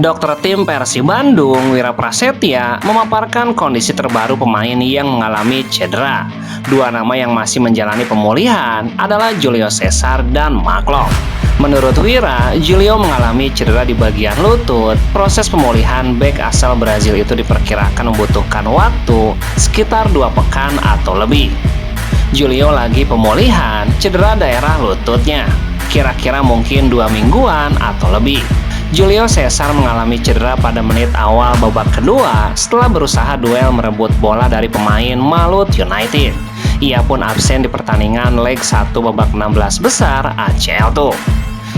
Dokter tim Persib Bandung, Wira Prasetya, memaparkan kondisi terbaru pemain yang mengalami cedera. Dua nama yang masih menjalani pemulihan adalah Julio Cesar dan Mark Locke. Menurut Wira, Julio mengalami cedera di bagian lutut. Proses pemulihan bek asal Brazil itu diperkirakan membutuhkan waktu sekitar 2 pekan atau lebih. Julio lagi pemulihan cedera daerah lututnya, kira-kira mungkin 2 mingguan atau lebih. Julio Cesar mengalami cedera pada menit awal babak kedua setelah berusaha duel merebut bola dari pemain Malut United. Ia pun absen di pertandingan leg 1 babak 16 besar ACL tuh.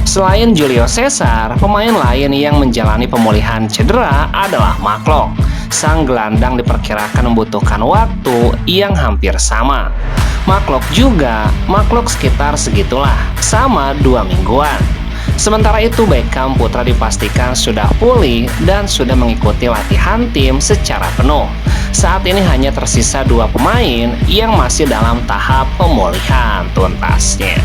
Selain Julio Cesar, pemain lain yang menjalani pemulihan cedera adalah Mark Locke. Sang gelandang diperkirakan membutuhkan waktu yang hampir sama. Mark Locke sekitar segitulah, sama 2 mingguan. Sementara itu, Beckham Putra dipastikan sudah pulih dan sudah mengikuti latihan tim secara penuh. Saat ini hanya tersisa 2 pemain yang masih dalam tahap pemulihan tuntasnya.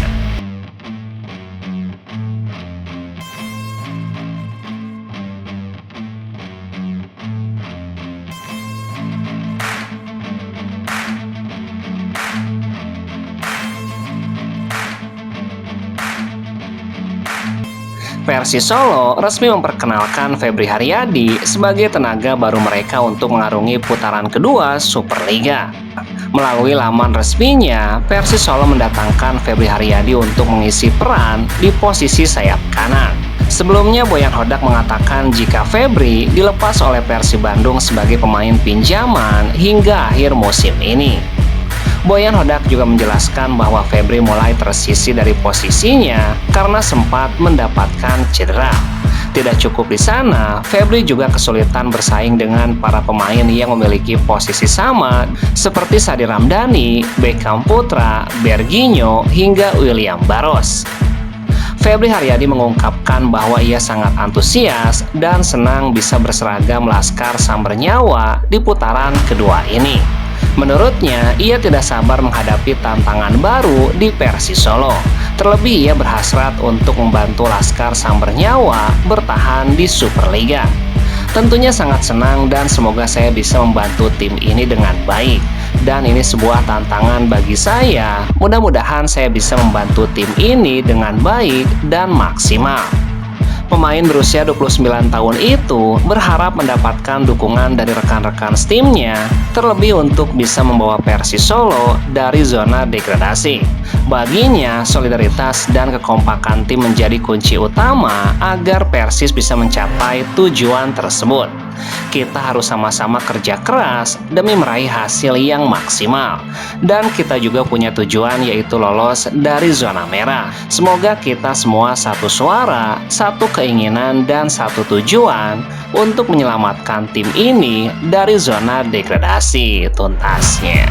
Persis Solo resmi memperkenalkan Febri Haryadi sebagai tenaga baru mereka untuk mengarungi putaran kedua Superliga. Melalui laman resminya, Persis Solo mendatangkan Febri Haryadi untuk mengisi peran di posisi sayap kanan. Sebelumnya, Boyan Hodak mengatakan jika Febri dilepas oleh Persib Bandung sebagai pemain pinjaman hingga akhir musim ini. Boyan Hodak juga menjelaskan bahwa Febri mulai tersisih dari posisinya karena sempat mendapatkan cedera. Tidak cukup di sana, Febri juga kesulitan bersaing dengan para pemain yang memiliki posisi sama seperti Sadi Ramdhani, Beckham Putra, Berginho, hingga William Barros. Febri Haryadi mengungkapkan bahwa ia sangat antusias dan senang bisa berseragam Laskar Sambernyawa di putaran kedua ini. Menurutnya, ia tidak sabar menghadapi tantangan baru di Persis Solo. Terlebih, ia berhasrat untuk membantu Laskar Sambernyawa bertahan di Superliga. Tentunya sangat senang dan semoga saya bisa membantu tim ini dengan baik. Dan ini sebuah tantangan bagi saya. Mudah-mudahan saya bisa membantu tim ini dengan baik dan maksimal. Pemain berusia 29 tahun itu berharap mendapatkan dukungan dari rekan-rekan timnya, terlebih untuk bisa membawa Persis Solo dari zona degradasi. Baginya, solidaritas dan kekompakan tim menjadi kunci utama agar Persis bisa mencapai tujuan tersebut. Kita harus sama-sama kerja keras demi meraih hasil yang maksimal. Dan kita juga punya tujuan, yaitu lolos dari zona merah. Semoga kita semua satu suara, satu keinginan, dan satu tujuan untuk menyelamatkan tim ini dari zona degradasi tuntasnya.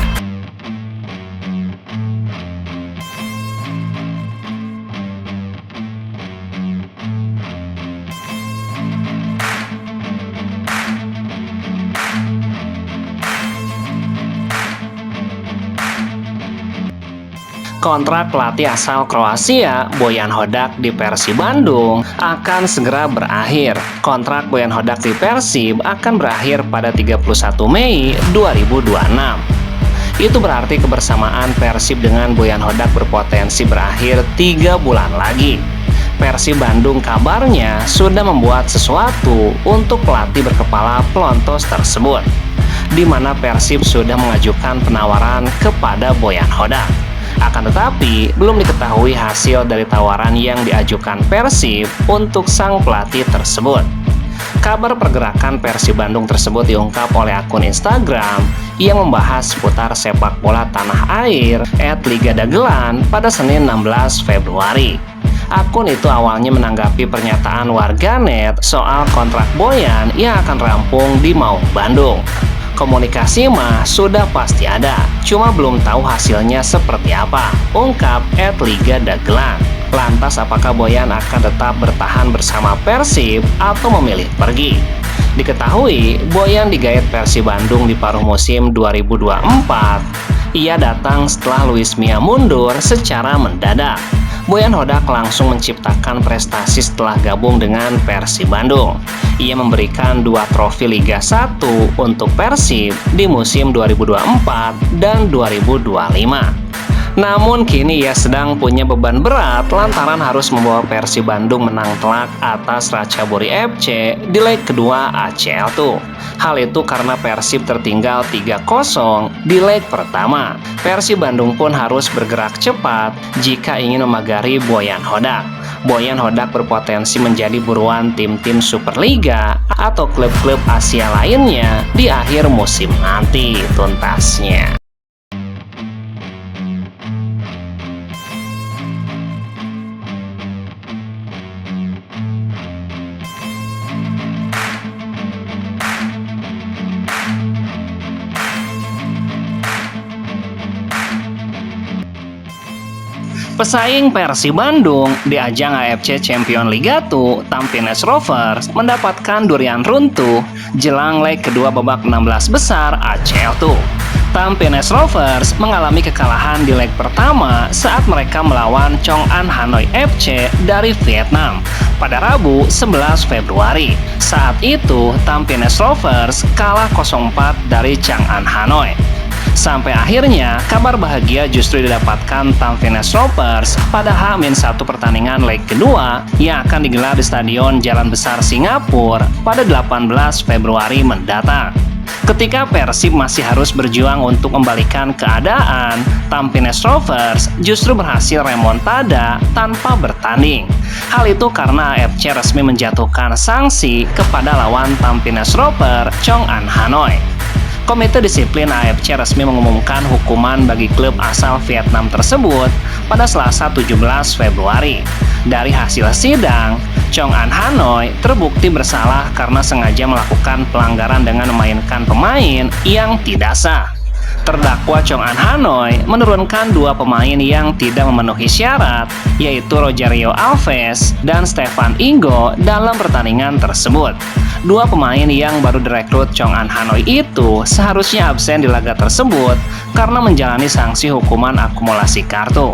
Kontrak pelatih asal Kroasia, Boyan Hodak di Persib Bandung akan segera berakhir. Kontrak Boyan Hodak di Persib akan berakhir pada 31 Mei 2026. Itu berarti kebersamaan Persib dengan Boyan Hodak berpotensi berakhir 3 bulan lagi. Persib Bandung kabarnya sudah membuat sesuatu untuk pelatih berkepala pelontos tersebut, di mana Persib sudah mengajukan penawaran kepada Boyan Hodak. Akan tetapi, belum diketahui hasil dari tawaran yang diajukan Persib untuk sang pelatih tersebut. Kabar pergerakan Persib Bandung tersebut diungkap oleh akun Instagram yang membahas seputar sepak bola tanah air @Liga Dagelan pada Senin 16 Februari. Akun itu awalnya menanggapi pernyataan warganet soal kontrak Boyan yang akan rampung di Maung Bandung. Komunikasi mah sudah pasti ada, cuma belum tahu hasilnya seperti apa, ungkap @Liga Dagelan. Lantas apakah Boyan akan tetap bertahan bersama Persib atau memilih pergi? Diketahui, Boyan digait Persib Bandung di paruh musim 2024. Ia datang setelah Luis Mia mundur secara mendadak. Boyan Hodak langsung menciptakan prestasi setelah gabung dengan Persib Bandung. Ia memberikan 2 trofi Liga 1 untuk Persib di musim 2024 dan 2025. Namun kini ia sedang punya beban berat lantaran harus membawa Persib Bandung menang telak atas Ratchaburi FC di leg kedua ACL. Hal itu karena Persib tertinggal 3-0 di leg pertama. Persib Bandung pun harus bergerak cepat jika ingin memagari Boyan Hodak. Boyan Hodak berpotensi menjadi buruan tim-tim Superliga atau klub-klub Asia lainnya di akhir musim nanti tuntasnya. Pesaing Persib Bandung di ajang AFC Champions Liga 2, Tampines Rovers mendapatkan durian runtuh jelang leg kedua babak 16 besar ACL. Tampines Rovers mengalami kekalahan di leg pertama saat mereka melawan Chong An Hanoi FC dari Vietnam pada Rabu 11 Februari. Saat itu, Tampines Rovers kalah 0-4 dari Chang An Hanoi. Sampai akhirnya, kabar bahagia justru didapatkan Tampines Rovers pada H-1 pertandingan leg kedua yang akan digelar di Stadion Jalan Besar Singapura pada 18 Februari mendatang. Ketika Persib masih harus berjuang untuk membalikan keadaan, Tampines Rovers justru berhasil remontada tanpa bertanding. Hal itu karena AFC resmi menjatuhkan sanksi kepada lawan Tampines Rovers, Chong An Hanoi. Komite Disiplin AFC resmi mengumumkan hukuman bagi klub asal Vietnam tersebut pada Selasa 17 Februari. Dari hasil sidang, Chong An Hanoi terbukti bersalah karena sengaja melakukan pelanggaran dengan memainkan pemain yang tidak sah. Terdakwa Chong An Hanoi menurunkan 2 pemain yang tidak memenuhi syarat, yaitu Rogerio Alves dan Stefan Ingo dalam pertandingan tersebut. 2 pemain yang baru direkrut Chong An Hanoi itu seharusnya absen di laga tersebut karena menjalani sanksi hukuman akumulasi kartu.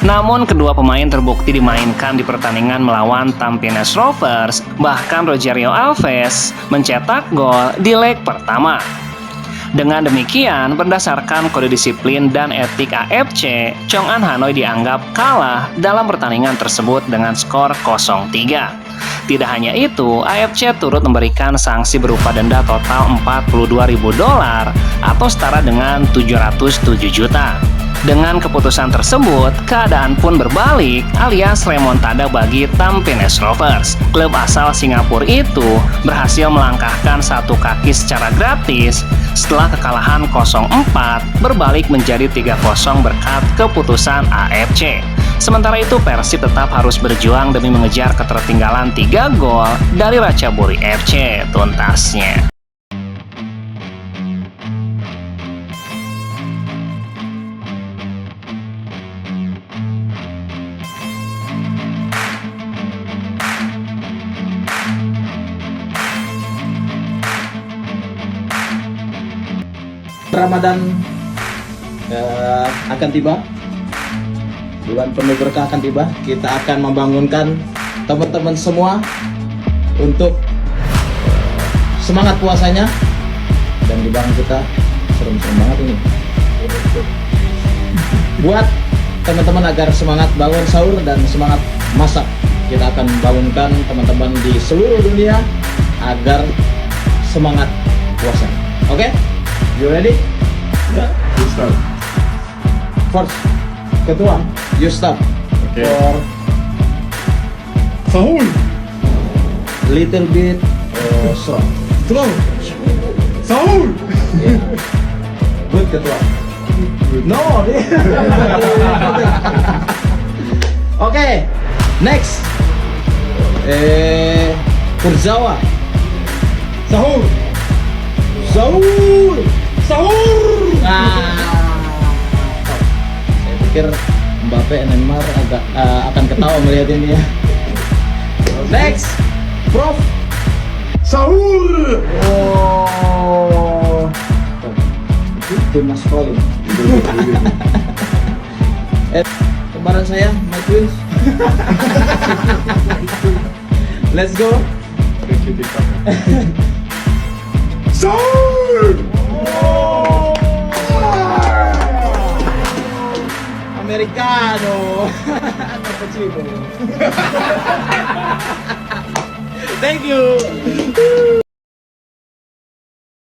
Namun kedua pemain terbukti dimainkan di pertandingan melawan Tampines Rovers, bahkan Rogerio Alves mencetak gol di leg pertama. Dengan demikian, berdasarkan kode disiplin dan etik AFC, Chong An Hanoi dianggap kalah dalam pertandingan tersebut dengan skor 0-3. Tidak hanya itu, AFC turut memberikan sanksi berupa denda total $42.000 atau setara dengan 707 juta. Dengan keputusan tersebut, keadaan pun berbalik alias remontada bagi Tampines Rovers. Klub asal Singapura itu berhasil melangkahkan 1 kaki secara gratis setelah kekalahan 0-4 berbalik menjadi 3-0 berkat keputusan AFC. Sementara itu Persib tetap harus berjuang demi mengejar ketertinggalan 3 gol dari Ratchaburi FC tuntasnya. Ramadan akan tiba, bulan penuh berkah akan tiba. Kita akan membangunkan teman-teman semua untuk semangat puasanya, dan di bangun kita serem-serem banget ini. Buat teman-teman agar semangat bangun sahur dan semangat masak, kita akan bangunkan teman-teman di seluruh dunia agar semangat puasa. Oke? You ready? Yeah, you start. First, Ketua, you start. Okay. For Sahur. little bit strong. Strong. Sahur. Yeah. Good, Ketua. No. Okay, next. Kurzawa. Sahur. Sahur. Sahur. Saya pikir Mbappe Neymar akan ketawa melihat ini ya. Next, Prof. Sahur. Oh, timnas calling. bareng saya, my twins. Let's go. Sahur! Americano. Cappuccino. Thank you.